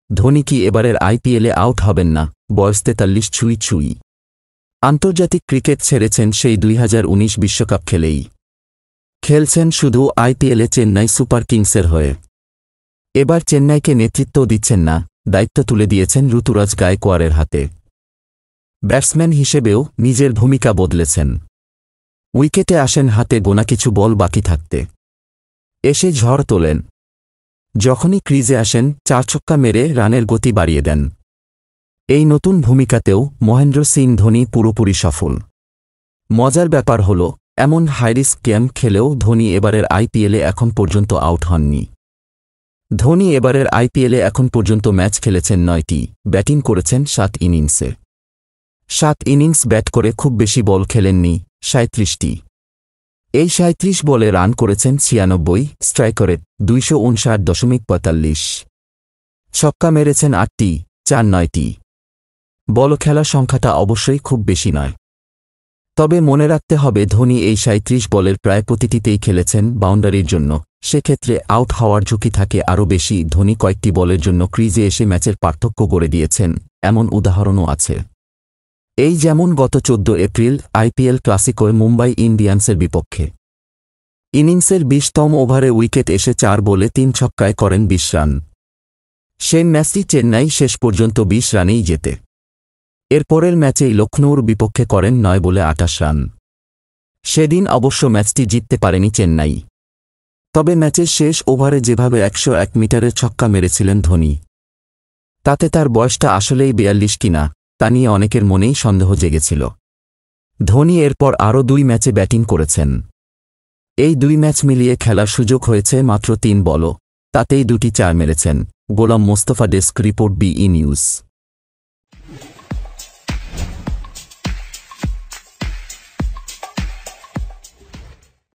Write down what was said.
ধোনি কি এবারের আইপিএলে আউট হবেন না? বয়স 43 ছুঁই ছুঁই। আন্তর্জাতিক ক্রিকেট ছেড়েছেন সেই 2019 বিশ্বকাপ খেলেই। খেলছেন শুধু আইপিএলে চেন্নাই সুপার কিংসের হয়ে। এবার চেন্নাইকে নেতৃত্ব দিচ্ছেন না, দায়িত্ব তুলে দিয়েছেন ঋতুরাজ গায়কোয়াড়ের হাতে। ব্যাটসম্যান হিসেবেও নিজের ভূমিকা বদলেছেন। উইকেটে আসেন হাতে গোনা কিছু বল বাকি থাকতে। এসে ঝড় তোলেন। যখনই ক্রিজে আসেন 4 ছক্কা মেরে রানের গতি বাড়িয়ে দেন। এই নতুন ভূমিকাতেও মহেন্দ্র সিং ধোনি পুরোপুরি সফল। মজার ব্যাপার হল, এমন হাইরিস্ক গেম খেলেও ধোনি এবারের আইপিএলে এখন পর্যন্ত আউট হননি। ধোনি এবারের আইপিএলে এখন পর্যন্ত ম্যাচ খেলেছেন 9টি, ব্যাটিং করেছেন 7 ইনিংসে। 7 ইনিংস ব্যাট করে খুব বেশি বল খেলেননি, 37টি। এই 37 বলে রান করেছেন 96, স্ট্রাইক রেট 259.45। ছক্কা মেরেছেন 8টি, 4-9টি। বল খেলা সংখ্যাটা অবশ্যই খুব বেশি নয়। তবে মনে রাখতে হবে ধোনি এই 37 বলের প্রায় প্রতিটিতেই খেলেছেন বাউন্ডারির জন্য, সেক্ষেত্রে আউট হওয়ার ঝুঁকি থাকে আরও বেশি। ধোনি কয়েকটি বলের জন্য ক্রিজে এসে ম্যাচের পার্থক্য গড়ে দিয়েছেন, এমন উদাহরণও আছে। এই যেমন গত 14 এপ্রিল আইপিএল ক্লাসিকোয় মুম্বাই ইন্ডিয়ান্সের বিপক্ষে। ইনিংসের 20তম ওভারে উইকেট এসে 4 বলে 3 ছক্কায় করেন 20 রান। সেই ম্যাচটি চেন্নাই শেষ পর্যন্ত 20 রানেই জেতে। এরপরের ম্যাচেই লখনৌর বিপক্ষে করেন 9 বলে 28 রান। সেদিন অবশ্য ম্যাচটি জিততে পারেনি চেন্নাই। তবে ম্যাচের শেষ ওভারে যেভাবে 101 মিটারের ছক্কা মেরেছিলেন ধোনি, তাতে তার বয়সটা আসলেই 42 কিনা তা নিয়ে অনেকের মনেই সন্দেহ জেগেছিল। ধোনি এরপর আরও 2 ম্যাচে ব্যাটিং করেছেন। এই 2 ম্যাচ মিলিয়ে খেলার সুযোগ হয়েছে মাত্র 3 বলও, তাতেই 2টি 4 মেরেছেন। Golam Mostafa, desk report, BE news.